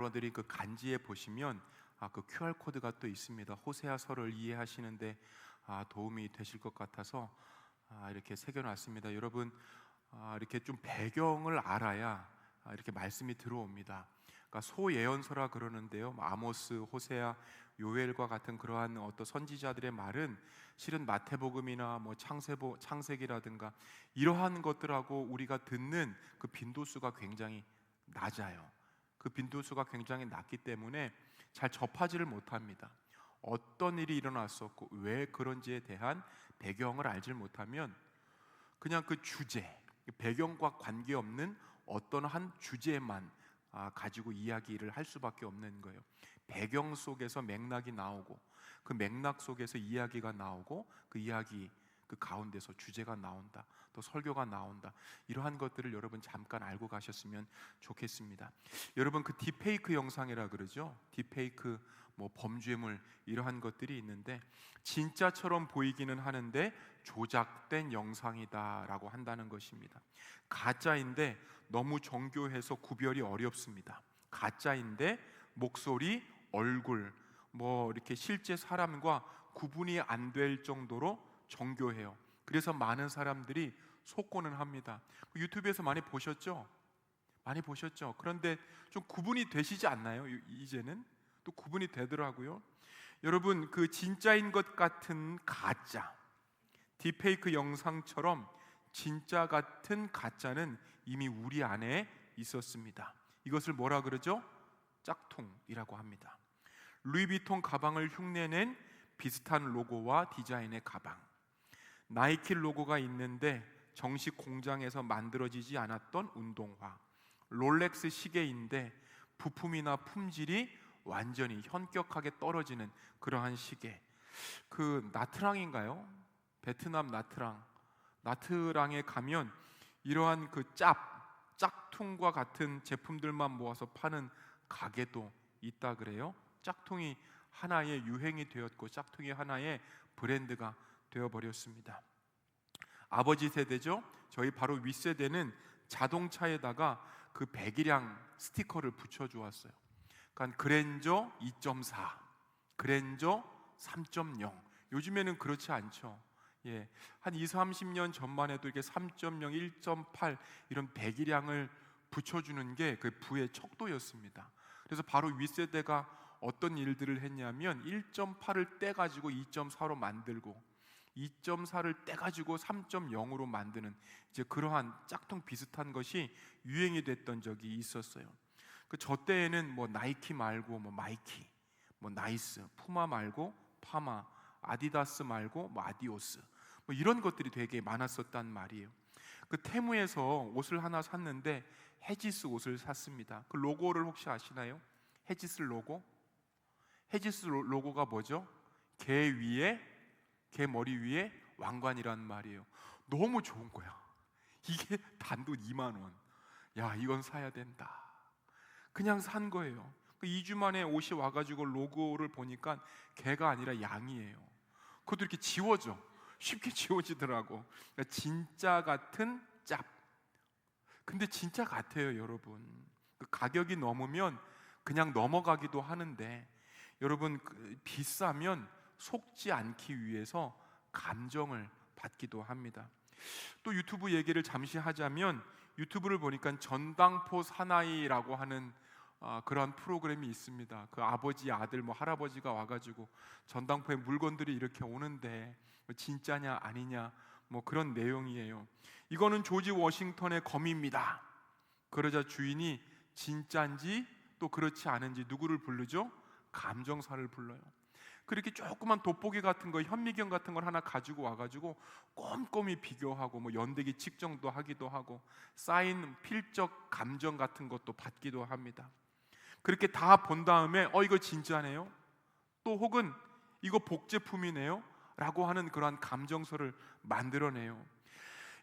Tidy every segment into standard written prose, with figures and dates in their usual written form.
여러분들이 그 간지에 보시면 그 QR 코드가 또 있습니다. 호세아서를 이해하시는데 도움이 되실 것 같아서 이렇게 새겨놨습니다. 여러분, 이렇게 좀 배경을 알아야 이렇게 말씀이 들어옵니다. 그러니까 소예언서라 그러는데요. 아모스, 호세아, 요엘과 같은 그러한 어떤 선지자들의 말은 실은 마태복음이나 뭐 창세기라든가 이러한 것들하고 우리가 듣는 그 빈도수가 굉장히 낮아요. 그 빈도수가 굉장히 낮기 때문에 잘 접하지를 못합니다. 어떤 일이 일어났었고 왜 그런지에 대한 배경을 알지 못하면 그냥 그 주제, 배경과 관계없는 어떤 한 주제만 가지고 이야기를 할 수밖에 없는 거예요. 배경 속에서 맥락이 나오고 그 맥락 속에서 이야기가 나오고 그 이야기 그 가운데서 주제가 나온다, 또 설교가 나온다. 이러한 것들을 여러분 잠깐 알고 가셨으면 좋겠습니다. 여러분, 그 딥페이크 영상이라 그러죠. 딥페이크, 뭐 범죄물, 이러한 것들이 있는데 진짜처럼 보이기는 하는데 조작된 영상이다라고 한다는 것입니다. 가짜인데 너무 정교해서 구별이 어렵습니다. 가짜인데 목소리, 얼굴, 뭐 이렇게 실제 사람과 구분이 안 될 정도로 정교해요. 그래서 많은 사람들이 속고는 합니다. 유튜브에서 많이 보셨죠? 많이 보셨죠? 그런데 좀 구분이 되시지 않나요? 이제는 또 구분이 되더라고요. 여러분, 그 진짜인 것 같은 가짜, 딥페이크 영상처럼 진짜 같은 가짜는 이미 우리 안에 있었습니다. 이것을 뭐라 그러죠? 짝퉁이라고 합니다. 루이비통 가방을 흉내낸 비슷한 로고와 디자인의 가방, 나이키 로고가 있는데 정식 공장에서 만들어지지 않았던 운동화, 롤렉스 시계인데 부품이나 품질이 완전히 현격하게 떨어지는 그러한 시계. 그 나트랑인가요? 베트남 나트랑에 가면 이러한 그 짝퉁과 같은 제품들만 모아서 파는 가게도 있다 그래요. 짝퉁이 하나의 유행이 되었고 짝퉁이 하나의 브랜드가 되어버렸습니다. 아버지 세대죠. 저희 바로 윗세대는 자동차에다가 그 배기량 스티커를 붙여주었어요. 그러니까 그랜저 2.4, 그랜저 3.0. 요즘에는 그렇지 않죠. 한 20, 30년 전만 해도 이렇게 3.0, 1.8 이런 배기량을 붙여주는 게 그 부의 척도였습니다. 그래서 바로 윗세대가 어떤 일들을 했냐면 1.8을 떼가지고 2.4로 만들고 2.4를 떼가지고 3.0으로 만드는 이제 그러한 짝퉁 비슷한 것이 유행이 됐던 적이 있었어요. 저 때에는 뭐 나이키 말고 뭐 마이키, 뭐 나이스, 푸마 말고 파마, 아디다스 말고 뭐 아디오스, 뭐 이런 것들이 되게 많았었단 말이에요. 그 테무에서 옷을 하나 샀는데 헤지스 옷을 샀습니다. 그 로고를 혹시 아시나요? 헤지스 로고? 헤지스 로고가 뭐죠? 개 머리 위에 왕관이란 말이에요. 너무 좋은 거야. 이게 단돈 2만 원. 야, 이건 사야 된다. 그냥 산 거예요. 2주 만에 옷이 와가지고 로고를 보니까 개가 아니라 양이에요. 그것도 이렇게 지워져. 쉽게 지워지더라고. 그러니까 진짜 같은 짭. 근데 진짜 같아요, 여러분. 그 가격이 넘으면 그냥 넘어가기도 하는데, 여러분, 비싸면 속지 않기 위해서 감정을 받기도 합니다. 또 유튜브 얘기를 잠시 하자면, 유튜브를 보니까 전당포 사나이라고 하는 그런 프로그램이 있습니다. 그 아버지, 아들, 뭐 할아버지가 와가지고 전당포에 물건들이 이렇게 오는데 진짜냐 아니냐 뭐 그런 내용이에요. 이거는 조지 워싱턴의 검입니다. 그러자 주인이 진짜인지 또 그렇지 않은지 누구를 부르죠? 감정사를 불러요. 그렇게 조그만 돋보기 같은 거, 현미경 같은 걸 하나 가지고 와가지고 꼼꼼히 비교하고 뭐 연대기 측정도 하기도 하고 쌓인 필적 감정 같은 것도 받기도 합니다. 그렇게 다 본 다음에 이거 진짜네요, 또 혹은 이거 복제품이네요 라고 하는 그러한 감정서를 만들어내요.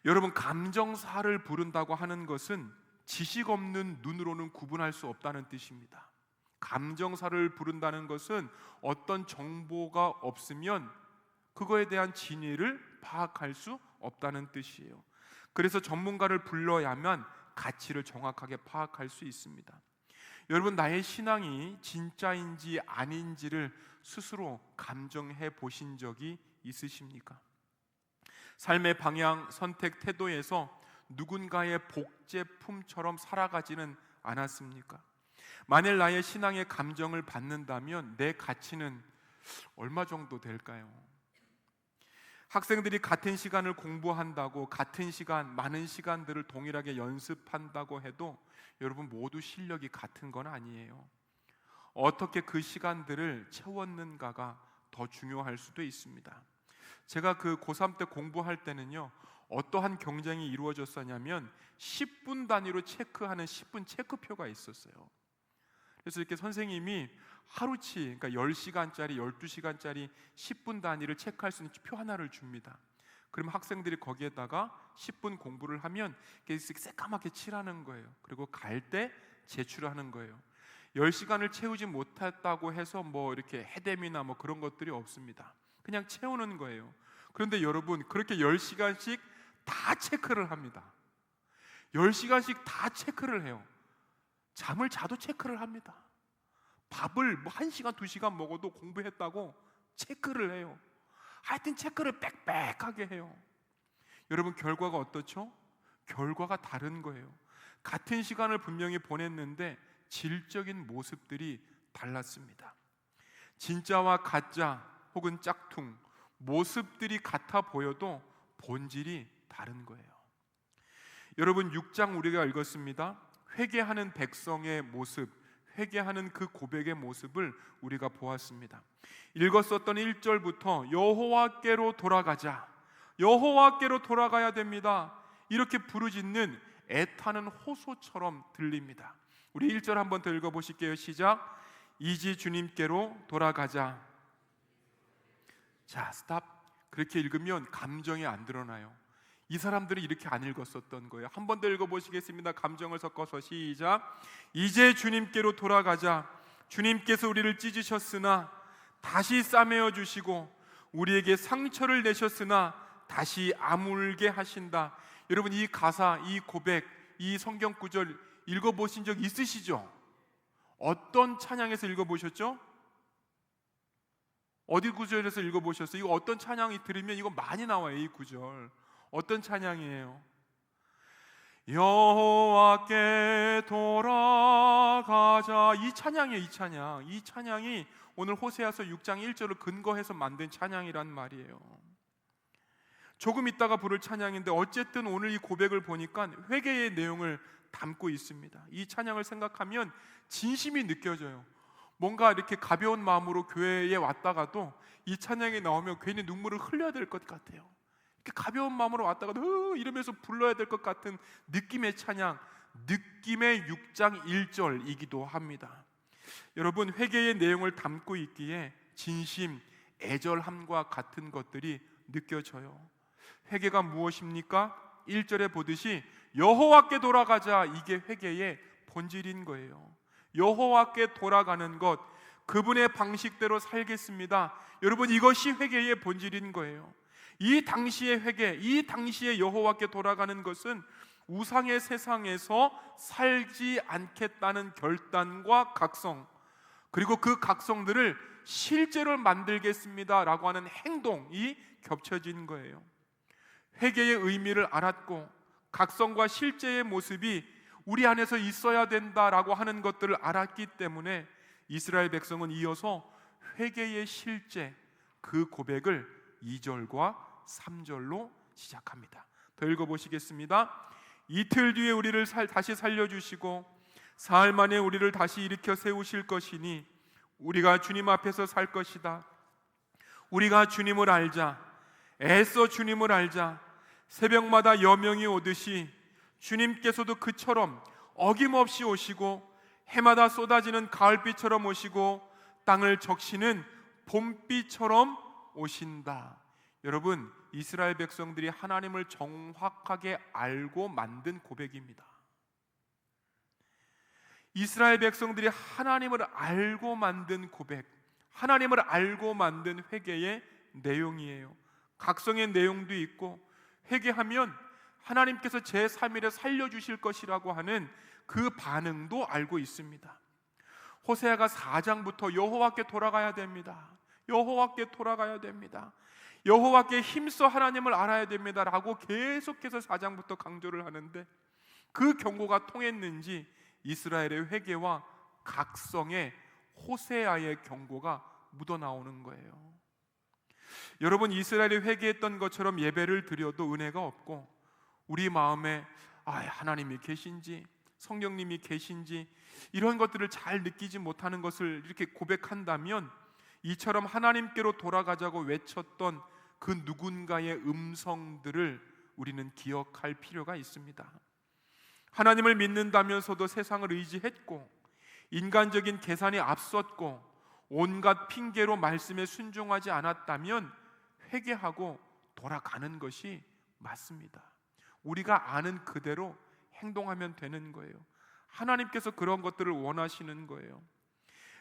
여러분, 감정사를 부른다고 하는 것은 지식 없는 눈으로는 구분할 수 없다는 뜻입니다. 감정사를 부른다는 것은 어떤 정보가 없으면 그거에 대한 진위를 파악할 수 없다는 뜻이에요. 그래서 전문가를 불러야만 가치를 정확하게 파악할 수 있습니다. 여러분, 나의 신앙이 진짜인지 아닌지를 스스로 감정해 보신 적이 있으십니까? 삶의 방향, 선택, 태도에서 누군가의 복제품처럼 살아가지는 않았습니까? 만일 나의 신앙의 감정을 받는다면 내 가치는 얼마 정도 될까요? 학생들이 같은 시간을 공부한다고, 같은 시간, 많은 시간들을 동일하게 연습한다고 해도 여러분, 모두 실력이 같은 건 아니에요. 어떻게 그 시간들을 채웠는가가 더 중요할 수도 있습니다. 제가 그 고3 때 공부할 때는요, 어떠한 경쟁이 이루어졌었냐면 10분 단위로 체크하는 10분 체크표가 있었어요. 그래서 이렇게 선생님이 하루치, 그러니까 10시간짜리, 12시간짜리 10분 단위를 체크할 수 있는 표 하나를 줍니다. 그러면 학생들이 거기에다가 10분 공부를 하면 새까맣게 칠하는 거예요. 그리고 갈 때 제출하는 거예요. 10시간을 채우지 못했다고 해서 뭐 이렇게 해댐이나 뭐 그런 것들이 없습니다. 그냥 채우는 거예요. 그런데 여러분, 그렇게 10시간씩 다 체크를 합니다. 10시간씩 다 체크를 해요. 잠을 자도 체크를 합니다. 밥을 뭐 1시간, 2시간 먹어도 공부했다고 체크를 해요. 하여튼 체크를 빽빽하게 해요. 여러분, 결과가 어떻죠? 결과가 다른 거예요. 같은 시간을 분명히 보냈는데 질적인 모습들이 달랐습니다. 진짜와 가짜 혹은 짝퉁, 모습들이 같아 보여도 본질이 다른 거예요. 여러분, 6장 우리가 읽었습니다. 회개하는 백성의 모습, 회개하는 그 고백의 모습을 우리가 보았습니다. 읽었었던 1절부터 여호와께로 돌아가자, 여호와께로 돌아가야 됩니다, 이렇게 부르짖는 애타는 호소처럼 들립니다. 우리 1절 한번 더 읽어보실게요. 시작. 이제 주님께로 돌아가자. 자, 스탑. 그렇게 읽으면 감정이 안 드러나요. 이 사람들이 이렇게 안 읽었었던 거예요. 한 번 더 읽어보시겠습니다. 감정을 섞어서 시작. 이제 주님께로 돌아가자. 주님께서 우리를 찢으셨으나 다시 싸매어 주시고 우리에게 상처를 내셨으나 다시 아물게 하신다. 여러분, 이 가사, 이 고백, 이 성경 구절 읽어보신 적 있으시죠? 어떤 찬양에서 읽어보셨죠? 어디 구절에서 읽어보셨어요? 이거 어떤 찬양이 들으면 이거 많이 나와요. 이 구절 어떤 찬양이에요? 여호와께 돌아가자. 이 찬양이에요. 이 찬양. 이 찬양이 오늘 호세아서 6장 1절을 근거해서 만든 찬양이란 말이에요. 조금 있다가 부를 찬양인데 어쨌든 오늘 이 고백을 보니까 회개의 내용을 담고 있습니다. 이 찬양을 생각하면 진심이 느껴져요. 뭔가 이렇게 가벼운 마음으로 교회에 왔다가도 이 찬양이 나오면 괜히 눈물을 흘려야 될 것 같아요. 이렇게 가벼운 마음으로 왔다가도 이러면서 불러야 될 것 같은 느낌의 찬양, 느낌의 6장 1절이기도 합니다. 여러분, 회개의 내용을 담고 있기에 진심, 애절함과 같은 것들이 느껴져요. 회개가 무엇입니까? 1절에 보듯이 여호와께 돌아가자. 이게 회개의 본질인 거예요. 여호와께 돌아가는 것, 그분의 방식대로 살겠습니다. 여러분, 이것이 회개의 본질인 거예요. 이 당시의 회개, 이 당시의 여호와께 돌아가는 것은 우상의 세상에서 살지 않겠다는 결단과 각성, 그리고 그 각성들을 실제로 만들겠습니다 라고 하는 행동이 겹쳐진 거예요. 회개의 의미를 알았고 각성과 실제의 모습이 우리 안에서 있어야 된다라고 하는 것들을 알았기 때문에 이스라엘 백성은 이어서 회개의 실제, 그 고백을 2절과 3절로 시작합니다. 더 읽어보시겠습니다. 이틀 뒤에 우리를 다시 살려주시고 사흘 만에 우리를 다시 일으켜 세우실 것이니 우리가 주님 앞에서 살 것이다. 우리가 주님을 알자. 애써 주님을 알자. 새벽마다 여명이 오듯이 주님께서도 그처럼 어김없이 오시고 해마다 쏟아지는 가을비처럼 오시고 땅을 적시는 봄비처럼 오신다. 여러분, 이스라엘 백성들이 하나님을 정확하게 알고 만든 고백입니다. 이스라엘 백성들이 하나님을 알고 만든 고백, 하나님을 알고 만든 회개의 내용이에요. 각성의 내용도 있고, 회개하면 하나님께서 제3일에 살려주실 것이라고 하는 그 반응도 알고 있습니다. 호세아가 4장부터 여호와께 돌아가야 됩니다. 여호와께 돌아가야 됩니다. 여호와께 힘써 하나님을 알아야 됩니다 라고 계속해서 4장부터 강조를 하는데, 그 경고가 통했는지 이스라엘의 회개와 각성의 호세아의 경고가 묻어나오는 거예요. 여러분, 이스라엘이 회개했던 것처럼 예배를 드려도 은혜가 없고, 우리 마음에 하나님이 계신지 성령님이 계신지 이런 것들을 잘 느끼지 못하는 것을 이렇게 고백한다면, 이처럼 하나님께로 돌아가자고 외쳤던 그 누군가의 음성들을 우리는 기억할 필요가 있습니다. 하나님을 믿는다면서도 세상을 의지했고, 인간적인 계산이 앞섰고, 온갖 핑계로 말씀에 순종하지 않았다면 회개하고 돌아가는 것이 맞습니다. 우리가 아는 그대로 행동하면 되는 거예요. 하나님께서 그런 것들을 원하시는 거예요.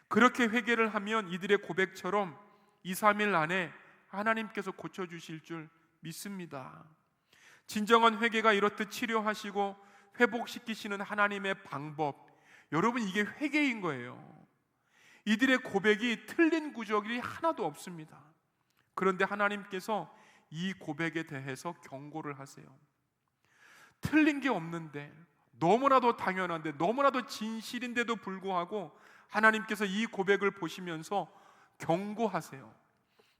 그렇게 회개를 하면 이들의 고백처럼 2, 3일 안에 하나님께서 고쳐주실 줄 믿습니다. 진정한 회개가 이렇듯 치료하시고 회복시키시는 하나님의 방법, 여러분, 이게 회개인 거예요. 이들의 고백이 틀린 구절이 하나도 없습니다. 그런데 하나님께서 이 고백에 대해서 경고를 하세요. 틀린 게 없는데, 너무나도 당연한데, 너무나도 진실인데도 불구하고 하나님께서 이 고백을 보시면서 경고하세요.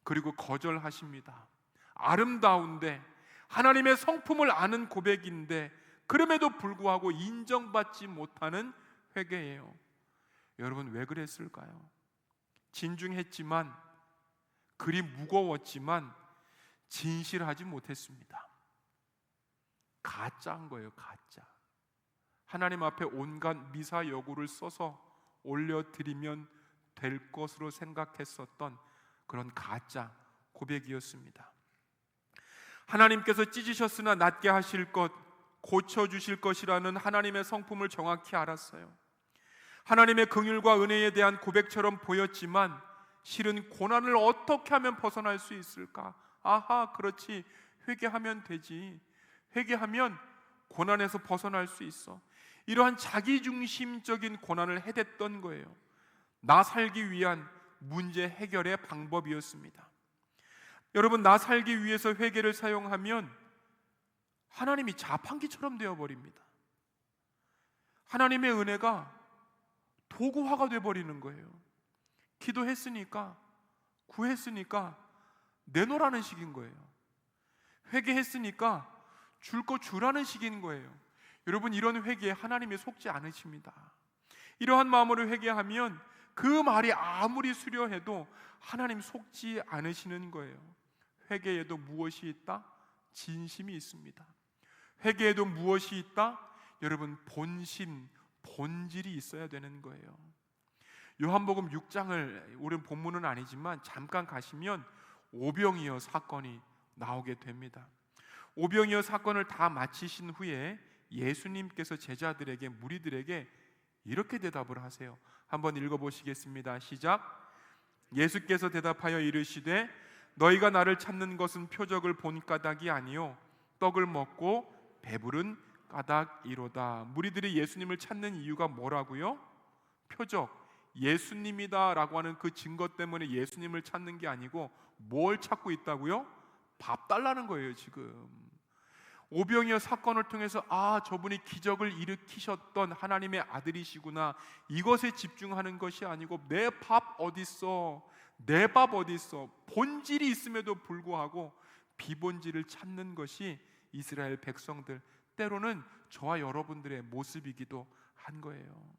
그리고 거절하십니다. 아름다운데, 하나님의 성품을 아는 고백인데 그럼에도 불구하고 인정받지 못하는 회개예요. 여러분, 왜 그랬을까요? 진중했지만, 그리 무거웠지만 진실하지 못했습니다. 가짜인 거예요. 가짜. 하나님 앞에 온갖 미사여구를 써서 올려드리면 될 것으로 생각했었던 그런 가짜 고백이었습니다. 하나님께서 찢으셨으나 낫게 하실 것, 고쳐주실 것이라는 하나님의 성품을 정확히 알았어요. 하나님의 긍휼과 은혜에 대한 고백처럼 보였지만 실은 고난을 어떻게 하면 벗어날 수 있을까? 그렇지, 회개하면 되지. 회개하면 고난에서 벗어날 수 있어. 이러한 자기중심적인 고난을 해댔던 거예요. 나 살기 위한 문제 해결의 방법이었습니다. 여러분, 나 살기 위해서 회개를 사용하면 하나님이 자판기처럼 되어버립니다. 하나님의 은혜가 도구화가 되어버리는 거예요. 기도했으니까, 구했으니까 내놓으라는 식인 거예요. 회개했으니까 줄 거 주라는 식인 거예요. 여러분, 이런 회개에 하나님이 속지 않으십니다. 이러한 마음으로 회개하면 그 말이 아무리 수려해도 하나님 속지 않으시는 거예요. 회개에도 무엇이 있다? 진심이 있습니다. 회개에도 무엇이 있다? 여러분, 본심, 본질이 있어야 되는 거예요. 요한복음 6장을, 우리는 본문은 아니지만 잠깐 가시면 오병이어 사건이 나오게 됩니다. 오병이어 사건을 다 마치신 후에 예수님께서 제자들에게, 무리들에게 이렇게 대답을 하세요. 한번 읽어보시겠습니다. 시작. 예수께서 대답하여 이르시되 너희가 나를 찾는 것은 표적을 본 까닭이 아니요 떡을 먹고 배부른 까닭이로다. 무리들이 예수님을 찾는 이유가 뭐라고요? 표적, 예수님이다 라고 하는 그 증거 때문에 예수님을 찾는 게 아니고 뭘 찾고 있다고요? 밥 달라는 거예요. 지금 오병이어 사건을 통해서 저분이 기적을 일으키셨던 하나님의 아들이시구나, 이것에 집중하는 것이 아니고 내 밥 어딨어, 내 밥 어딨어, 본질이 있음에도 불구하고 비본질을 찾는 것이 이스라엘 백성들, 때로는 저와 여러분들의 모습이기도 한 거예요.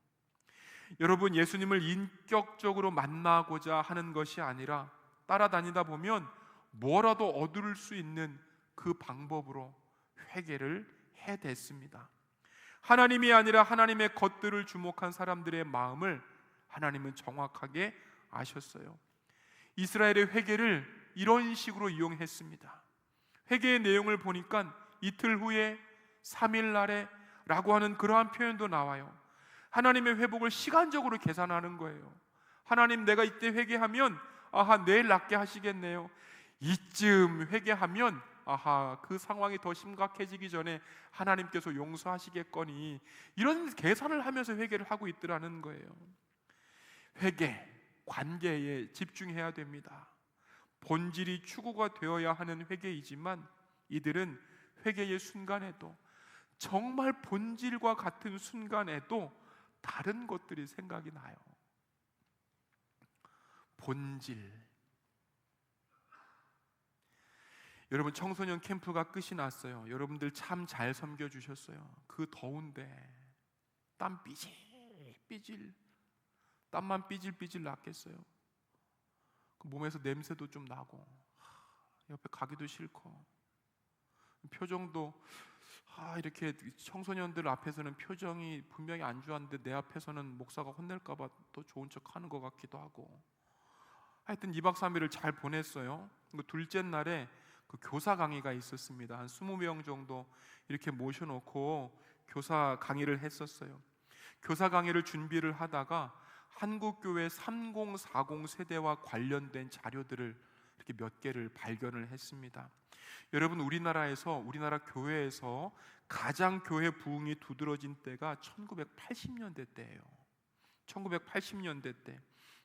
여러분, 예수님을 인격적으로 만나고자 하는 것이 아니라 따라다니다 보면 뭐라도 얻을 수 있는 그 방법으로 회개를 해댔습니다. 하나님이 아니라 하나님의 것들을 주목한 사람들의 마음을 하나님은 정확하게 아셨어요. 이스라엘의 회개를 이런 식으로 이용했습니다. 회개의 내용을 보니까 이틀 후에, 3일 날에 라고 하는 그러한 표현도 나와요. 하나님의 회복을 시간적으로 계산하는 거예요. 하나님, 내가 이때 회개하면 내일 낫게 하시겠네요. 이쯤 회개하면 그 상황이 더 심각해지기 전에 하나님께서 용서하시겠거니, 이런 계산을 하면서 회개를 하고 있더라는 거예요. 회개, 관계에 집중해야 됩니다. 본질이 추구가 되어야 하는 회개이지만 이들은 회개의 순간에도, 정말 본질과 같은 순간에도 다른 것들이 생각이 나요. 본질. 여러분, 청소년 캠프가 끝이 났어요. 여러분들 참 잘 섬겨주셨어요. 그 더운데 땀 삐질삐질, 땀만 삐질삐질 났겠어요. 그 몸에서 냄새도 좀 나고, 옆에 가기도 싫고, 표정도 이렇게 청소년들 앞에서는 표정이 분명히 안 좋았는데 내 앞에서는 목사가 혼낼까 봐 또 좋은 척 하는 것 같기도 하고, 하여튼 2박 3일을 잘 보냈어요. 둘째 날에 그 교사 강의가 있었습니다. 한 20명 정도 이렇게 모셔놓고 교사 강의를 했었어요. 교사 강의를 준비를 하다가 한국교회 3040 세대와 관련된 자료들을 이렇게 몇 개를 발견을 했습니다. 여러분, 우리나라 교회에서 가장 교회 부흥이 두드러진 때가 1980년대 때예요. 1980년대 때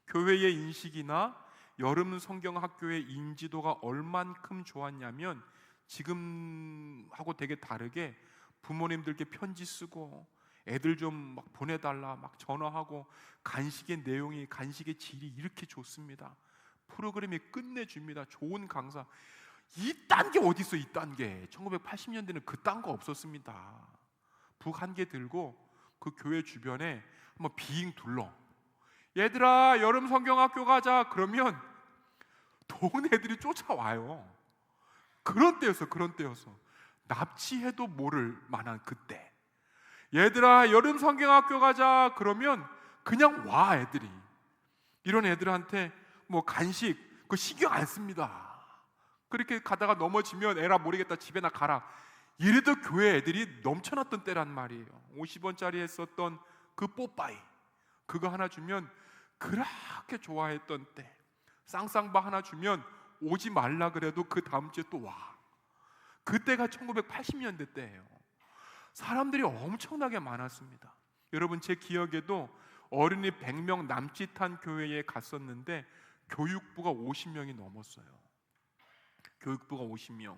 교회의 인식이나 여름 성경학교의 인지도가 얼만큼 좋았냐면, 지금하고 되게 다르게 부모님들께 편지 쓰고 애들 좀 막 보내달라 막 전화하고, 간식의 내용이, 간식의 질이 이렇게 좋습니다. 프로그램이 끝내줍니다. 좋은 강사. 이딴 게 어디 있어, 이딴 게. 1980년대는 그딴 거 없었습니다. 북 한 개 들고 그 교회 주변에 한번 빙 둘러, 얘들아 여름 성경학교 가자 그러면 돈 애들이 쫓아와요. 그런 때였어. 납치해도 모를 만한 그때. 얘들아 여름 성경학교 가자 그러면 그냥 와, 애들이. 이런 애들한테 뭐 간식 그 신경 안 씁니다. 그렇게 가다가 넘어지면 에라 모르겠다, 집에나 가라. 이래도 교회 애들이 넘쳐났던 때란 말이에요. 50원짜리 했었던 그 뽀빠이, 그거 하나 주면 그렇게 좋아했던 때. 쌍쌍바 하나 주면 오지 말라 그래도 그 다음 주에 또 와. 그때가 1980년대 때예요. 사람들이 엄청나게 많았습니다. 여러분, 제 기억에도 어린이 100명 남짓한 교회에 갔었는데 교육부가 50명이 넘었어요. 교육부가 50명.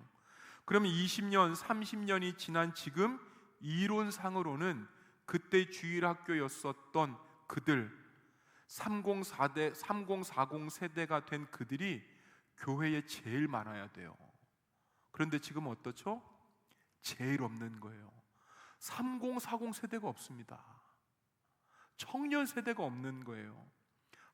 그러면 20년, 30년이 지난 지금 이론상으로는 그때 주일학교였었던 그들, 3040 세대가 된 그들이 교회에 제일 많아야 돼요. 그런데 지금 어떻죠? 제일 없는 거예요. 3040 세대가 없습니다. 청년 세대가 없는 거예요.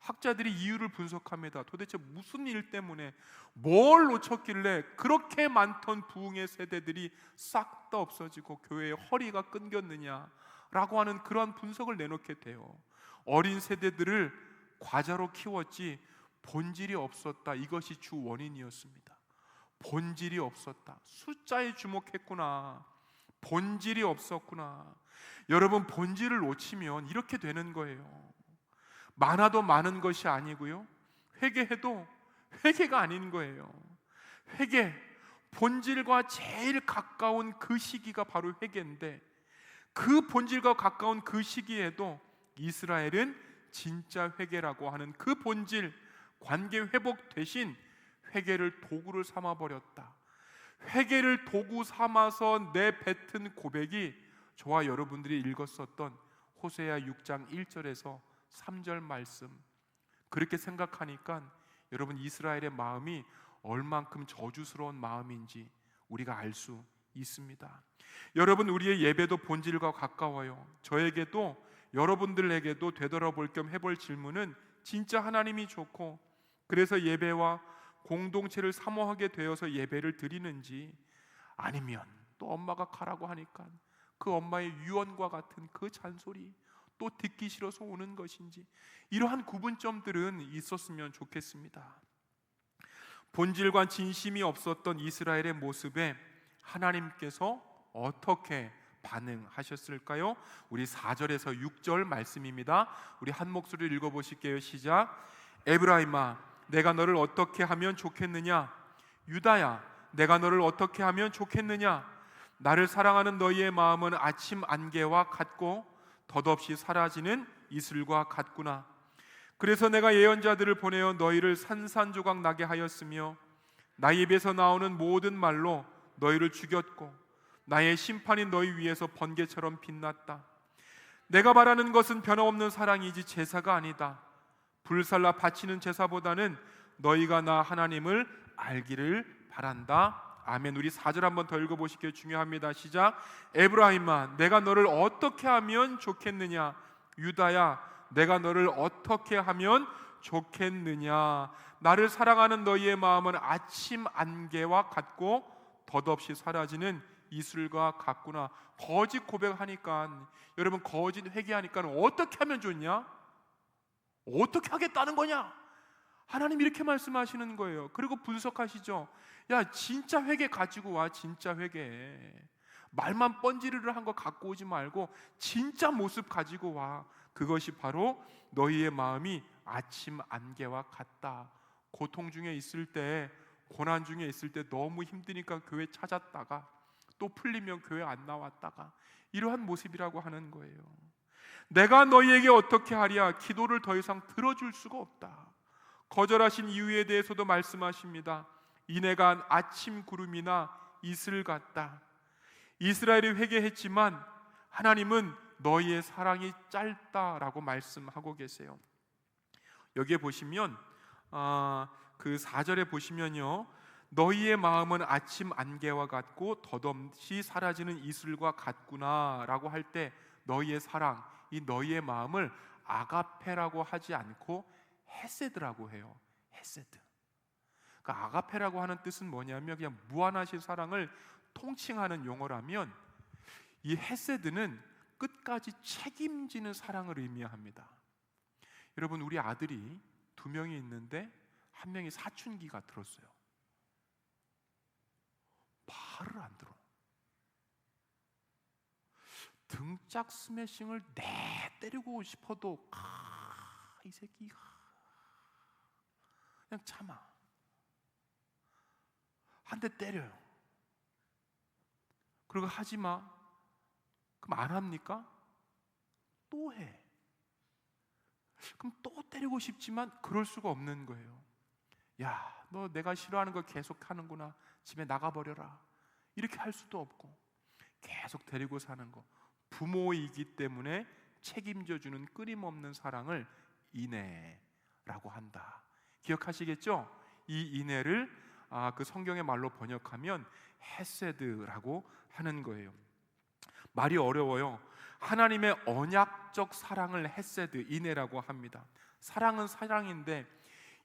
학자들이 이유를 분석합니다. 도대체 무슨 일 때문에, 뭘 놓쳤길래 그렇게 많던 부흥의 세대들이 싹 다 없어지고 교회의 허리가 끊겼느냐라고 하는 그러한 분석을 내놓게 돼요. 어린 세대들을 과자로 키웠지 본질이 없었다. 이것이 주 원인이었습니다. 본질이 없었다. 숫자에 주목했구나. 본질이 없었구나. 여러분, 본질을 놓치면 이렇게 되는 거예요. 많아도 많은 것이 아니고요, 회개해도 회개가 아닌 거예요. 회개, 본질과 제일 가까운 그 시기가 바로 회개인데, 그 본질과 가까운 그 시기에도 이스라엘은 진짜 회개라고 하는 그 본질, 관계 회복 대신 회개를 도구를 삼아버렸다. 회개를 도구 삼아서 내뱉은 고백이 저와 여러분들이 읽었었던 호세아 6장 1절에서 3절 말씀, 그렇게 생각하니까 여러분, 이스라엘의 마음이 얼만큼 저주스러운 마음인지 우리가 알 수 있습니다. 여러분, 우리의 예배도 본질과 가까워요. 저에게도 여러분들에게도 되돌아볼 겸 해볼 질문은, 진짜 하나님이 좋고 그래서 예배와 공동체를 사모하게 되어서 예배를 드리는지, 아니면 또 엄마가 가라고 하니까 그 엄마의 유언과 같은 그 잔소리 또 듣기 싫어서 오는 것인지, 이러한 구분점들은 있었으면 좋겠습니다. 본질과 진심이 없었던 이스라엘의 모습에 하나님께서 어떻게 반응하셨을까요? 우리 4절에서 6절 말씀입니다. 우리 한 목소리를 읽어보실게요. 시작. 에브라임아, 내가 너를 어떻게 하면 좋겠느냐? 유다야, 내가 너를 어떻게 하면 좋겠느냐? 나를 사랑하는 너희의 마음은 아침 안개와 같고 덧없이 사라지는 이슬과 같구나. 그래서 내가 예언자들을 보내어 너희를 산산조각 나게 하였으며 나의 입에서 나오는 모든 말로 너희를 죽였고 나의 심판이 너희 위에서 번개처럼 빛났다. 내가 바라는 것은 변함없는 사랑이지 제사가 아니다. 불살라 바치는 제사보다는 너희가 나 하나님을 알기를 바란다. 아멘. 우리 4절 한번 더 읽어보시기에 중요합니다. 시작. 에브라임아, 내가 너를 어떻게 하면 좋겠느냐? 유다야, 내가 너를 어떻게 하면 좋겠느냐? 나를 사랑하는 너희의 마음은 아침 안개와 같고 덧없이 사라지는 이슬과 같구나. 거짓 고백하니까, 여러분, 거짓 회개하니까 어떻게 하면 좋냐? 어떻게 하겠다는 거냐? 하나님 이렇게 말씀하시는 거예요. 그리고 분석하시죠. 야, 진짜 회개 가지고 와. 진짜 회개. 말만 뻔지르르 한 거 갖고 오지 말고 진짜 모습 가지고 와. 그것이 바로 너희의 마음이 아침 안개와 같다. 고통 중에 있을 때, 고난 중에 있을 때 너무 힘드니까 교회 찾았다가 또 풀리면 교회 안 나왔다가 이러한 모습이라고 하는 거예요. 내가 너희에게 어떻게 하랴? 기도를 더 이상 들어줄 수가 없다. 거절하신 이유에 대해서도 말씀하십니다. 이내가 아침 구름이나 이슬 같다. 이스라엘이 회개했지만 하나님은 너희의 사랑이 짧다라고 말씀하고 계세요. 여기에 보시면 그 4절에 보시면요, 너희의 마음은 아침 안개와 같고 덧없이 사라지는 이슬과 같구나 라고 할 때 너희의 사랑, 이 너희의 마음을 아가페라고 하지 않고 헤세드라고 해요. 헤세드. 그러니까 아가페라고 하는 뜻은 뭐냐면 그냥 무한하신 사랑을 통칭하는 용어라면, 이 헤세드는 끝까지 책임지는 사랑을 의미합니다. 여러분, 우리 아들이 2명이 있는데 한 명이 사춘기가 들었어요. 말을 안 들어. 등짝 스매싱을 때리고 싶어도 이 새끼가 그냥 참아. 한 대 때려요. 그리고 하지마. 그럼 안 합니까? 또 해. 그럼 또 때리고 싶지만 그럴 수가 없는 거예요. 야, 너 내가 싫어하는 거 계속 하는구나. 집에 나가버려라. 이렇게 할 수도 없고 계속 데리고 사는 거. 부모이기 때문에 책임져주는 끊임없는 사랑을 인애라고 한다. 기억하시겠죠? 이 인애를 그 성경의 말로 번역하면 헤세드라고 하는 거예요. 말이 어려워요. 하나님의 언약적 사랑을 헤세드, 인애라고 합니다. 사랑은 사랑인데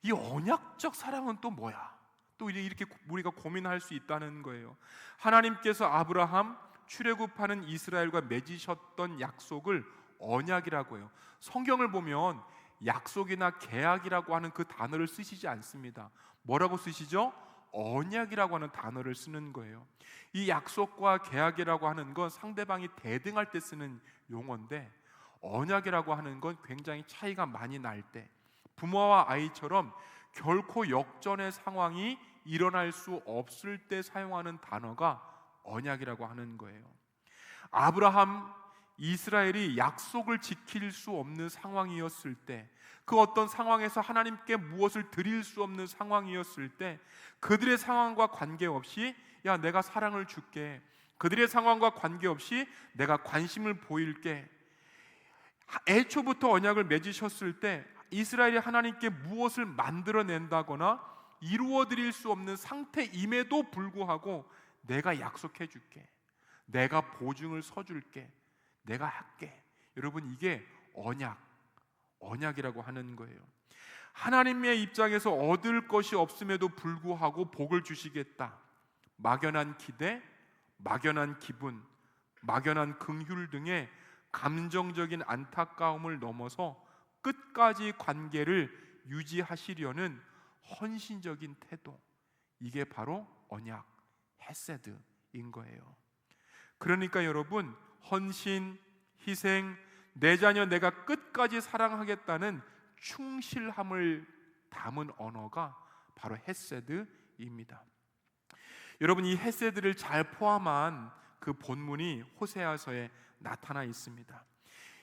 이 언약적 사랑은 또 뭐야? 또 이렇게 우리가 고민할 수 있다는 거예요. 하나님께서 아브라함 출애굽하는 이스라엘과 맺으셨던 약속을 언약이라고 해요. 성경을 보면 약속이나 계약이라고 하는 그 단어를 쓰시지 않습니다. 뭐라고 쓰시죠? 언약이라고 하는 단어를 쓰는 거예요. 이 약속과 계약이라고 하는 건 상대방이 대등할 때 쓰는 용어인데, 언약이라고 하는 건 굉장히 차이가 많이 날 때, 부모와 아이처럼 결코 역전의 상황이 일어날 수 없을 때 사용하는 단어가 언약이라고 하는 거예요. 아브라함, 이스라엘이 약속을 지킬 수 없는 상황이었을 때, 그 어떤 상황에서 하나님께 무엇을 드릴 수 없는 상황이었을 때, 그들의 상황과 관계없이 야, 내가 사랑을 줄게, 그들의 상황과 관계없이 내가 관심을 보일게, 애초부터 언약을 맺으셨을 때 이스라엘이 하나님께 무엇을 만들어낸다거나 이루어드릴 수 없는 상태임에도 불구하고 내가 약속해 줄게, 내가 보증을 서줄게, 내가 할게. 여러분, 이게 언약이라고 하는 거예요. 하나님의 입장에서 얻을 것이 없음에도 불구하고 복을 주시겠다. 막연한 기대, 막연한 기분, 막연한 긍휼 등의 감정적인 안타까움을 넘어서 끝까지 관계를 유지하시려는 헌신적인 태도, 이게 바로 언약, 헤세드인 거예요. 그러니까 여러분, 헌신, 희생, 내 자녀 내가 끝까지 사랑하겠다는 충실함을 담은 언어가 바로 헤세드입니다. 여러분, 이 헤세드를 잘 포함한 그 본문이 호세아서에 나타나 있습니다.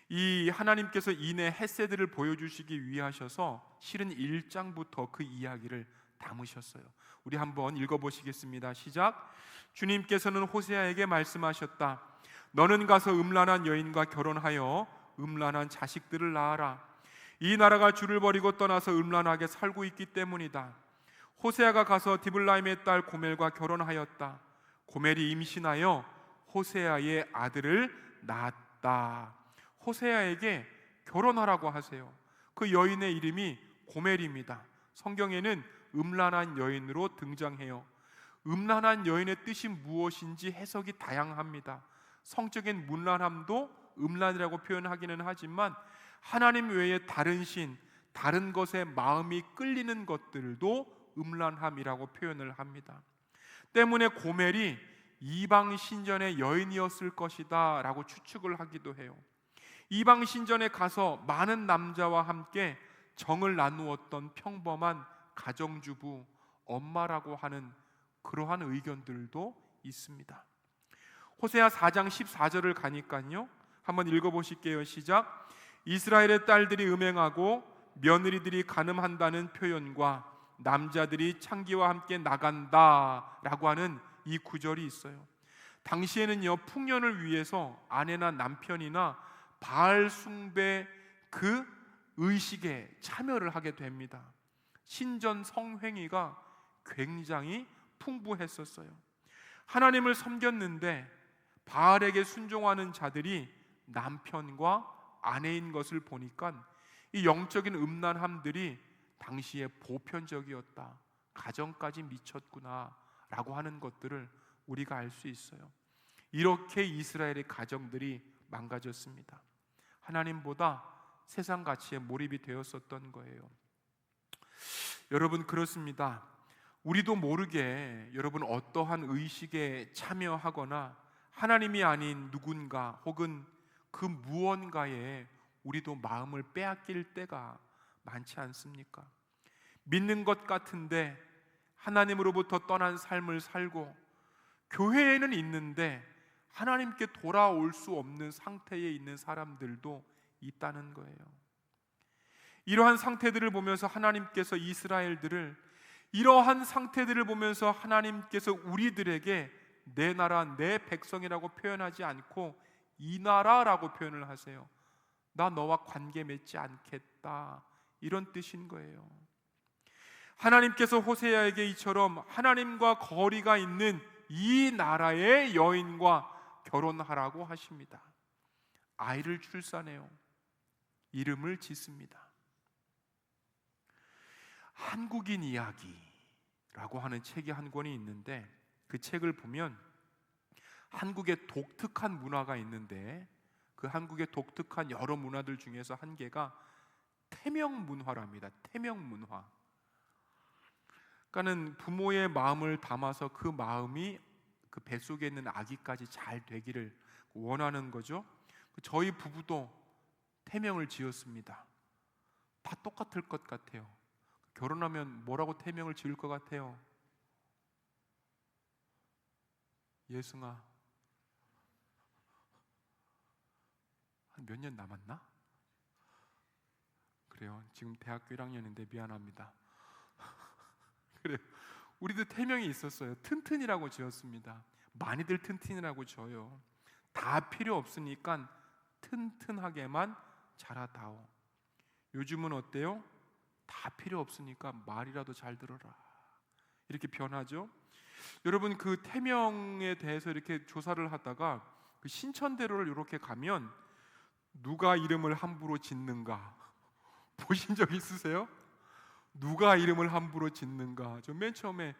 이 하나님께서 인의 헤세드를 보여주시기 위하셔서 실은 1장부터 그 이야기를 담으셨어요. 우리 한번 읽어보시겠습니다. 시작. 주님께서는 호세아에게 말씀하셨다. 너는 가서 음란한 여인과 결혼하여 음란한 자식들을 낳아라. 이 나라가 주를 버리고 떠나서 음란하게 살고 있기 때문이다. 호세아가 가서 디블라임의 딸 고멜과 결혼하였다. 고멜이 임신하여 호세아의 아들을 낳았다. 호세아에게 결혼하라고 하세요. 그 여인의 이름이 고멜입니다. 성경에는 음란한 여인으로 등장해요. 음란한 여인의 뜻이 무엇인지 해석이 다양합니다. 성적인 문란함도 음란이라고 표현하기는 하지만 하나님 외에 다른 신, 다른 것에 마음이 끌리는 것들도 음란함이라고 표현을 합니다. 때문에 고멜이 이방 신전의 여인이었을 것이다 라고 추측을 하기도 해요. 이방 신전에 가서 많은 남자와 함께 정을 나누었던 평범한 가정주부, 엄마라고 하는 그러한 의견들도 있습니다. 호세아 4장 14절을 가니까요, 한번 읽어보실게요. 시작. 이스라엘의 딸들이 음행하고 며느리들이 간음한다는 표현과 남자들이 창기와 함께 나간다 라고 하는 이 구절이 있어요. 당시에는요, 풍년을 위해서 아내나 남편이나 바알 숭배 그 의식에 참여를 하게 됩니다. 신전 성행위가 굉장히 풍부했었어요. 하나님을 섬겼는데 바알에게 순종하는 자들이 남편과 아내인 것을 보니까 이 영적인 음란함들이 당시에 보편적이었다, 가정까지 미쳤구나 라고 하는 것들을 우리가 알 수 있어요. 이렇게 이스라엘의 가정들이 망가졌습니다. 하나님보다 세상 가치에 몰입이 되었었던 거예요. 여러분, 그렇습니다. 우리도 모르게 여러분 어떠한 의식에 참여하거나 하나님이 아닌 누군가 혹은 그 무언가에 우리도 마음을 빼앗길 때가 많지 않습니까? 믿는 것 같은데 하나님으로부터 떠난 삶을 살고 교회에는 있는데 하나님께 돌아올 수 없는 상태에 있는 사람들도 있다는 거예요. 이러한 상태들을 보면서 하나님께서 이스라엘들을, 이러한 상태들을 보면서 하나님께서 우리들에게 내 나라, 내 백성이라고 표현하지 않고 이 나라라고 표현을 하세요. 나 너와 관계 맺지 않겠다, 이런 뜻인 거예요. 하나님께서 호세아에게 이처럼 하나님과 거리가 있는 이 나라의 여인과 결혼하라고 하십니다. 아이를 출산해요. 이름을 짓습니다. 한국인 이야기라고 하는 책이 한 권이 있는데, 그 책을 보면 한국의 독특한 문화가 있는데 그 한국의 독특한 여러 문화들 중에서 한 개가 태명 문화랍니다. 태명 문화. 그러니까는 부모의 마음을 담아서 그 마음이 그 뱃속에 있는 아기까지 잘 되기를 원하는 거죠. 저희 부부도 태명을 지었습니다. 다 똑같을 것 같아요. 결혼하면 뭐라고 태명을 지을 것 같아요? 예승아. 한 몇 년 남았나? 그래요. 지금 대학교 1학년인데 미안합니다. 그래요. 우리도 태명이 있었어요. 튼튼이라고 지었습니다. 많이들 튼튼이라고 지어요. 다 필요 없으니까 튼튼하게만 자라다오. 요즘은 어때요? 다 필요 없으니까 말이라도 잘 들어라, 이렇게 변하죠. 여러분, 그 태명에 대해서 이렇게 조사를 하다가 그 신천대로를 이렇게 가면 누가 이름을 함부로 짓는가 보신 적 있으세요? 누가 이름을 함부로 짓는가. 저 맨 처음에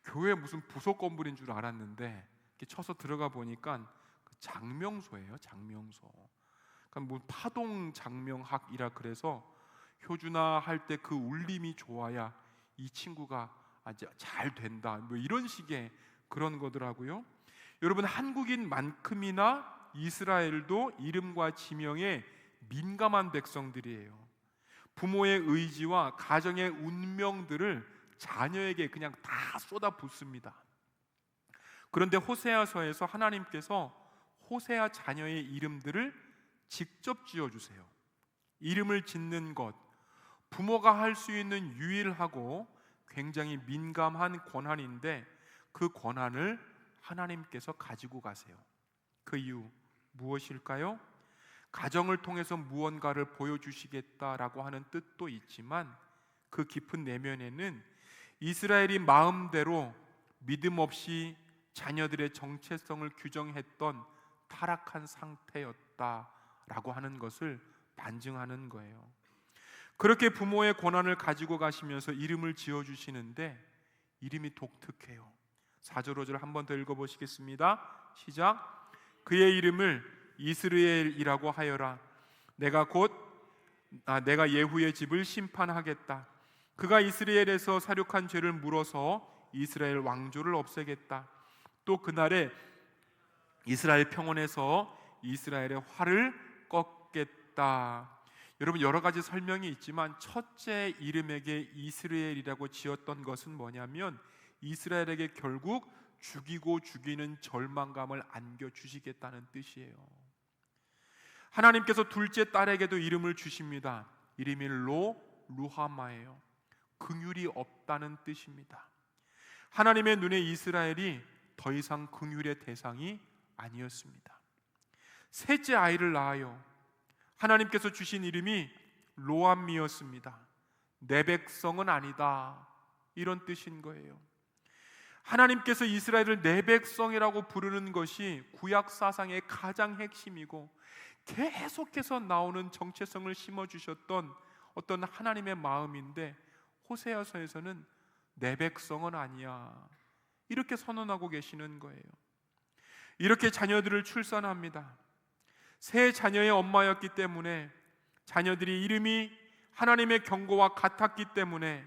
교회 무슨 부속 건물인 줄 알았는데 이렇게 쳐서 들어가 보니까 그 장명소예요. 장명소. 그러니까 뭐 파동 장명학이라 그래서 효준아 할 때 그 울림이 좋아야 이 친구가 아주 잘 된다, 뭐 이런 식의 그런 거더라고요. 여러분, 한국인만큼이나 이스라엘도 이름과 지명에 민감한 백성들이에요. 부모의 의지와 가정의 운명들을 자녀에게 그냥 다 쏟아붓습니다. 그런데 호세아서에서 하나님께서 호세아 자녀의 이름들을 직접 지어주세요. 이름을 짓는 것, 부모가 할 수 있는 유일하고 굉장히 민감한 권한인데 그 권한을 하나님께서 가지고 가세요. 그 이유 무엇일까요? 가정을 통해서 무언가를 보여주시겠다라고 하는 뜻도 있지만 그 깊은 내면에는 이스라엘이 마음대로 믿음 없이 자녀들의 정체성을 규정했던 타락한 상태였다라고 하는 것을 반증하는 거예요. 그렇게 부모의 권한을 가지고 가시면서 이름을 지어주시는데 이름이 독특해요. 4절 5절 한 번 더 읽어보시겠습니다. 시작. 그의 이름을 이스라엘이라고 하여라. 내가 예후의 집을 심판하겠다. 그가 이스라엘에서 사륙한 죄를 물어서 이스라엘 왕조를 없애겠다. 또 그날에 이스라엘 평원에서 이스라엘의 활을 꺾겠다. 여러분, 여러 가지 설명이 있지만 첫째 이름에게 이스라엘이라고 지었던 것은 뭐냐면 이스라엘에게 결국 죽이고 죽이는 절망감을 안겨주시겠다는 뜻이에요. 하나님께서 둘째 딸에게도 이름을 주십니다. 이름이 루하마예요. 긍휼이 없다는 뜻입니다. 하나님의 눈에 이스라엘이 더 이상 긍휼의 대상이 아니었습니다. 셋째 아이를 낳아요. 하나님께서 주신 이름이 로암미였습니다. 내 백성은 아니다, 이런 뜻인 거예요. 하나님께서 이스라엘을 내 백성이라고 부르는 것이 구약 사상의 가장 핵심이고 계속해서 나오는 정체성을 심어주셨던 어떤 하나님의 마음인데 호세아서에서는 내 백성은 아니야, 이렇게 선언하고 계시는 거예요. 이렇게 자녀들을 출산합니다. 세 자녀의 엄마였기 때문에 자녀들이 이름이 하나님의 경고와 같았기 때문에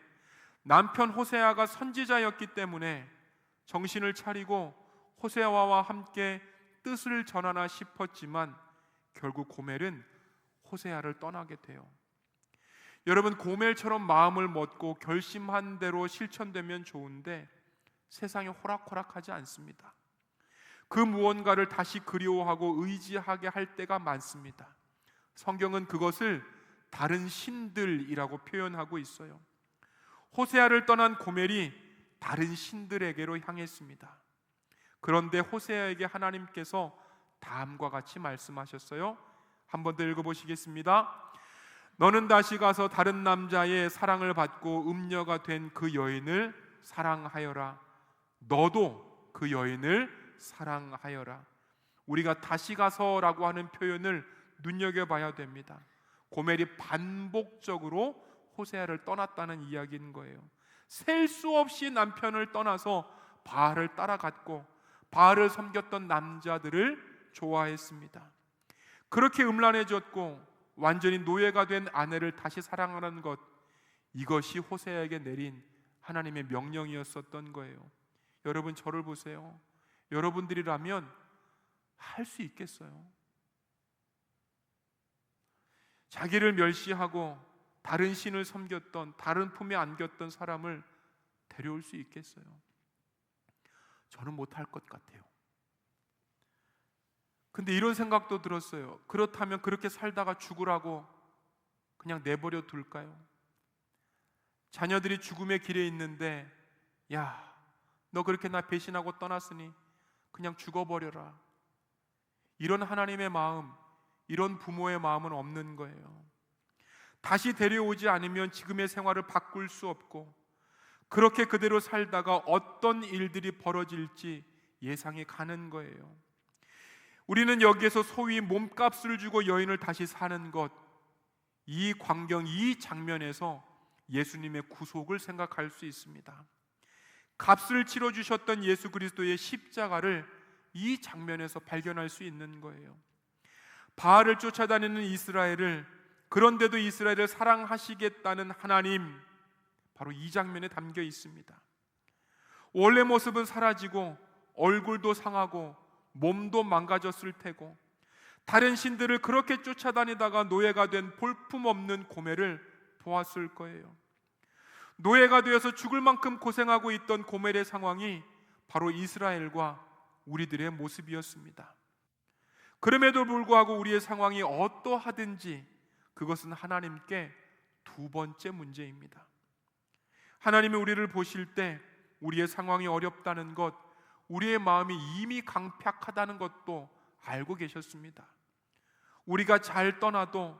남편 호세아가 선지자였기 때문에 정신을 차리고 호세아와 함께 뜻을 전하나 싶었지만 결국 고멜은 호세아를 떠나게 돼요. 여러분, 고멜처럼 마음을 먹고 결심한 대로 실천되면 좋은데 세상이 호락호락하지 않습니다. 그 무언가를 다시 그리워하고 의지하게 할 때가 많습니다. 성경은 그것을 다른 신들이라고 표현하고 있어요. 호세아를 떠난 고멜이 다른 신들에게로 향했습니다. 그런데 호세아에게 하나님께서 다음과 같이 말씀하셨어요. 한 번 더 읽어보시겠습니다. 너는 다시 가서 다른 남자의 사랑을 받고 음녀가 된 그 여인을 사랑하여라. 너도 그 여인을 사랑하여라. 우리가 다시 가서라고 하는 표현을 눈여겨봐야 됩니다. 고멜이 반복적으로 호세아를 떠났다는 이야기인 거예요. 셀 수 없이 남편을 떠나서 바알을 따라갔고 바알을 섬겼던 남자들을 좋아했습니다. 그렇게 음란해졌고 완전히 노예가 된 아내를 다시 사랑하는 것, 이것이 호세아에게 내린 하나님의 명령이었었던 거예요. 여러분, 저를 보세요. 여러분들이라면 할 수 있겠어요? 자기를 멸시하고 다른 신을 섬겼던, 다른 품에 안겼던 사람을 데려올 수 있겠어요? 저는 못할 것 같아요. 근데 이런 생각도 들었어요. 그렇다면 그렇게 살다가 죽으라고 그냥 내버려 둘까요? 자녀들이 죽음의 길에 있는데, 야, 너 그렇게 나 배신하고 떠났으니 그냥 죽어버려라. 이런 하나님의 마음, 이런 부모의 마음은 없는 거예요. 다시 데려오지 않으면 지금의 생활을 바꿀 수 없고 그렇게 그대로 살다가 어떤 일들이 벌어질지 예상이 가는 거예요. 우리는 여기에서 소위 몸값을 주고 여인을 다시 사는 것, 이 광경, 이 장면에서 예수님의 구속을 생각할 수 있습니다. 값을 치러주셨던 예수 그리스도의 십자가를 이 장면에서 발견할 수 있는 거예요. 바알을 쫓아다니는 이스라엘을, 그런데도 이스라엘을 사랑하시겠다는 하나님, 바로 이 장면에 담겨 있습니다. 원래 모습은 사라지고 얼굴도 상하고 몸도 망가졌을 테고 다른 신들을 그렇게 쫓아다니다가 노예가 된 볼품없는 고멜을 보았을 거예요. 노예가 되어서 죽을 만큼 고생하고 있던 고멜의 상황이 바로 이스라엘과 우리들의 모습이었습니다. 그럼에도 불구하고 우리의 상황이 어떠하든지 그것은 하나님께 두 번째 문제입니다. 하나님이 우리를 보실 때 우리의 상황이 어렵다는 것, 우리의 마음이 이미 강팍하다는 것도 알고 계셨습니다. 우리가 잘 떠나도,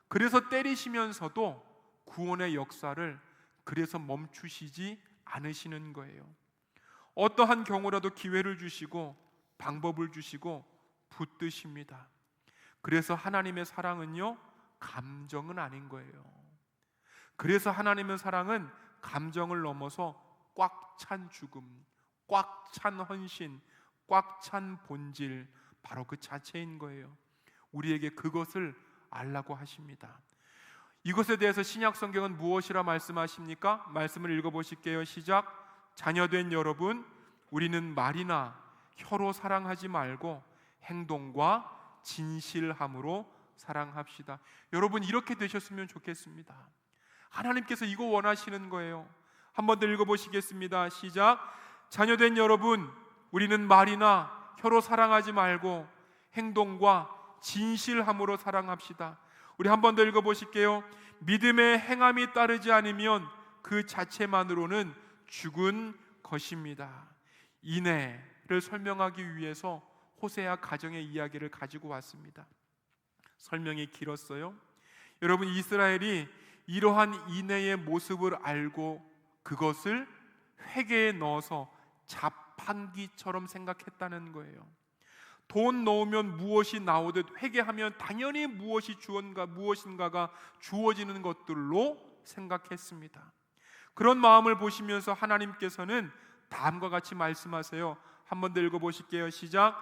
그래서 때리시면서도 구원의 역사를 그래서 멈추시지 않으시는 거예요. 어떠한 경우라도 기회를 주시고 방법을 주시고 붙드십니다. 그래서 하나님의 사랑은요, 감정은 아닌 거예요. 그래서 하나님의 사랑은 감정을 넘어서 꽉 찬 죽음, 꽉 찬 헌신, 꽉 찬 본질, 바로 그 자체인 거예요. 우리에게 그것을 알라고 하십니다. 이것에 대해서 신약 성경은 무엇이라 말씀하십니까? 말씀을 읽어보실게요. 시작. 자녀된 여러분, 우리는 말이나 혀로 사랑하지 말고 행동과 진실함으로 사랑합시다. 여러분, 이렇게 되셨으면 좋겠습니다. 하나님께서 이거 원하시는 거예요. 한 번 더 읽어보시겠습니다. 시작. 자녀된 여러분, 우리는 말이나 혀로 사랑하지 말고 행동과 진실함으로 사랑합시다. 우리 한 번 더 읽어보실게요. 믿음의 행함이 따르지 않으면 그 자체만으로는 죽은 것입니다. 인애를 설명하기 위해서 호세아 가정의 이야기를 가지고 왔습니다. 설명이 길었어요. 여러분, 이스라엘이 이러한 인애의 모습을 알고 그것을 회개에 넣어서 자판기처럼 생각했다는 거예요. 돈 넣으면 무엇이 나오듯 회개하면 당연히 무엇인가가 주어지는 것들로 생각했습니다. 그런 마음을 보시면서 하나님께서는 다음과 같이 말씀하세요. 한 번 더 읽어보실게요. 시작.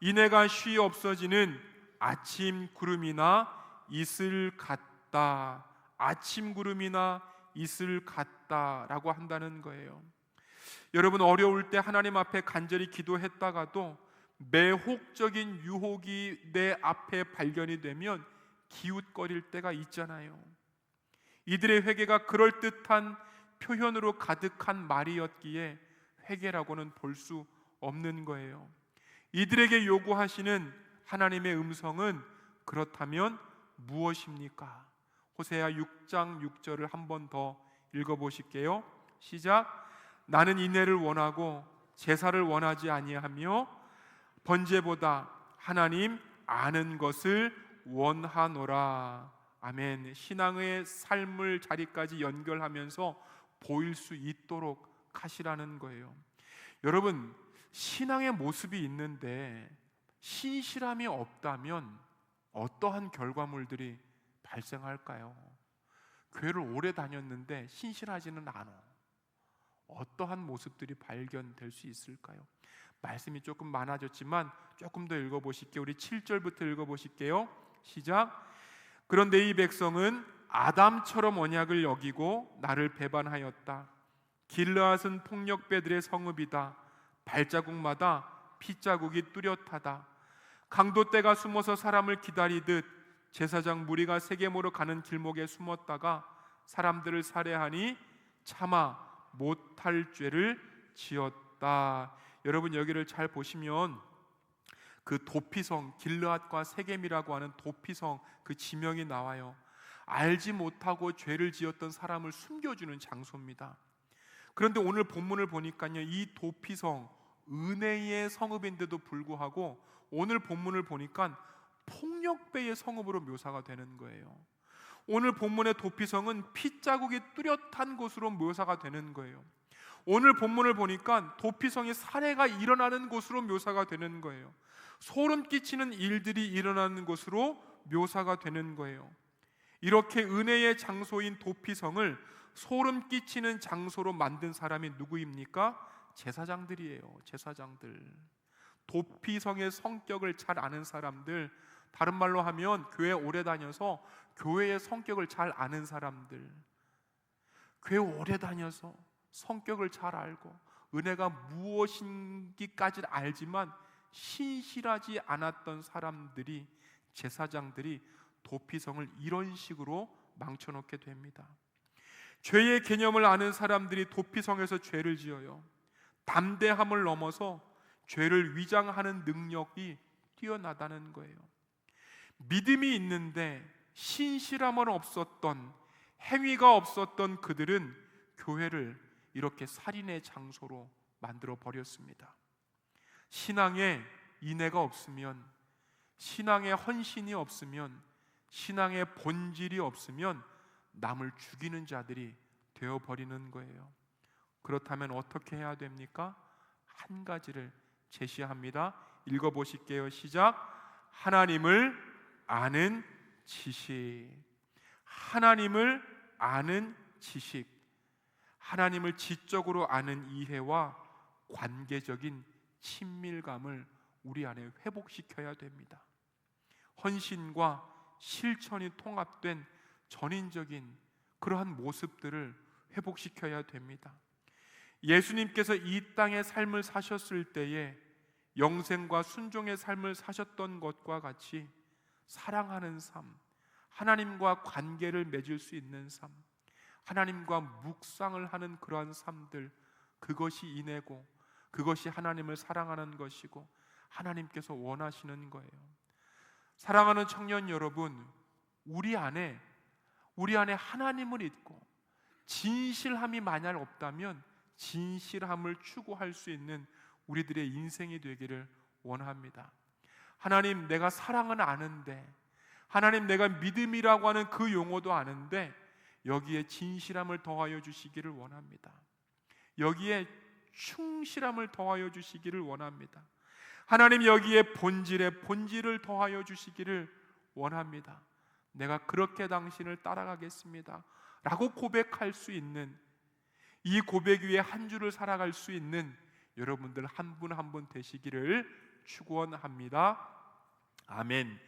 인애가 쉬 없어지는 아침 구름이나 이슬 같다. 아침 구름이나 이슬 같다라고 한다는 거예요. 여러분, 어려울 때 하나님 앞에 간절히 기도했다가도 매혹적인 유혹이 내 앞에 발견이 되면 기웃거릴 때가 있잖아요. 이들의 회개가 그럴듯한 표현으로 가득한 말이었기에 회개라고는 볼 수 없는 거예요. 이들에게 요구하시는 하나님의 음성은 그렇다면 무엇입니까? 호세아 6장 6절을 한 번 더 읽어보실게요. 시작. 나는 인애를 원하고 제사를 원하지 아니하며 번제보다 하나님 아는 것을 원하노라. 아멘. 신앙의 삶을 자리까지 연결하면서 보일 수 있도록 하시라는 거예요. 여러분, 신앙의 모습이 있는데 신실함이 없다면 어떠한 결과물들이 발생할까요? 교회를 오래 다녔는데 신실하지는 않아. 어떠한 모습들이 발견될 수 있을까요? 말씀이 조금 많아졌지만 조금 더 읽어보실게요. 우리 7절부터 읽어보실게요. 시작. 그런데 이 백성은 아담처럼 언약을 여기고 나를 배반하였다. 길르앗은 폭력배들의 성읍이다. 발자국마다 핏자국이 뚜렷하다. 강도떼가 숨어서 사람을 기다리듯 제사장 무리가 세겜으로 가는 길목에 숨었다가 사람들을 살해하니 차마 못할 죄를 지었다. 여러분, 여기를 잘 보시면 그 도피성, 길르앗과 세겜이라고 하는 도피성, 그 지명이 나와요. 알지 못하고 죄를 지었던 사람을 숨겨주는 장소입니다. 그런데 오늘 본문을 보니까요, 이 도피성, 은혜의 성읍인데도 불구하고 오늘 본문을 보니까 폭력배의 성읍으로 묘사가 되는 거예요. 오늘 본문의 도피성은 핏자국이 뚜렷한 곳으로 묘사가 되는 거예요. 오늘 본문을 보니까 도피성의 살해가 일어나는 곳으로 묘사가 되는 거예요. 소름 끼치는 일들이 일어나는 곳으로 묘사가 되는 거예요. 이렇게 은혜의 장소인 도피성을 소름 끼치는 장소로 만든 사람이 누구입니까? 제사장들이에요. 제사장들. 도피성의 성격을 잘 아는 사람들, 다른 말로 하면 교회 오래 다녀서 교회의 성격을 잘 아는 사람들, 교회 오래 다녀서 성격을 잘 알고 은혜가 무엇인지까지는 알지만 신실하지 않았던 사람들이, 제사장들이 도피성을 이런 식으로 망쳐놓게 됩니다. 죄의 개념을 아는 사람들이 도피성에서 죄를 지어요. 담대함을 넘어서 죄를 위장하는 능력이 뛰어나다는 거예요. 믿음이 있는데 신실함은 없었던, 행위가 없었던 그들은 교회를 이렇게 살인의 장소로 만들어 버렸습니다. 신앙에 인애가 없으면, 신앙의 헌신이 없으면, 신앙의 본질이 없으면 남을 죽이는 자들이 되어버리는 거예요. 그렇다면 어떻게 해야 됩니까? 한 가지를 제시합니다. 읽어보실게요. 시작. 하나님을 아는 지식. 하나님을 아는 지식. 하나님을 지적으로 아는 이해와 관계적인 친밀감을 우리 안에 회복시켜야 됩니다. 헌신과 실천이 통합된 전인적인 그러한 모습들을 회복시켜야 됩니다. 예수님께서 이 땅의 삶을 사셨을 때에 영생과 순종의 삶을 사셨던 것과 같이 사랑하는 삶, 하나님과 관계를 맺을 수 있는 삶, 하나님과 묵상을 하는 그러한 삶들, 그것이 인애고 그것이 하나님을 사랑하는 것이고 하나님께서 원하시는 거예요. 사랑하는 청년 여러분, 우리 안에 하나님을 잊고 진실함이 만약 없다면 진실함을 추구할 수 있는 우리들의 인생이 되기를 원합니다. 하나님, 내가 사랑은 아는데, 하나님, 내가 믿음이라고 하는 그 용어도 아는데 여기에 진실함을 더하여 주시기를 원합니다. 여기에 충실함을 더하여 주시기를 원합니다. 하나님, 여기에 본질을 더하여 주시기를 원합니다. 내가 그렇게 당신을 따라가겠습니다 라고 고백할 수 있는, 이 고백 위에 한 주를 살아갈 수 있는 여러분들 한 분 한 분 되시기를 축원합니다. 아멘.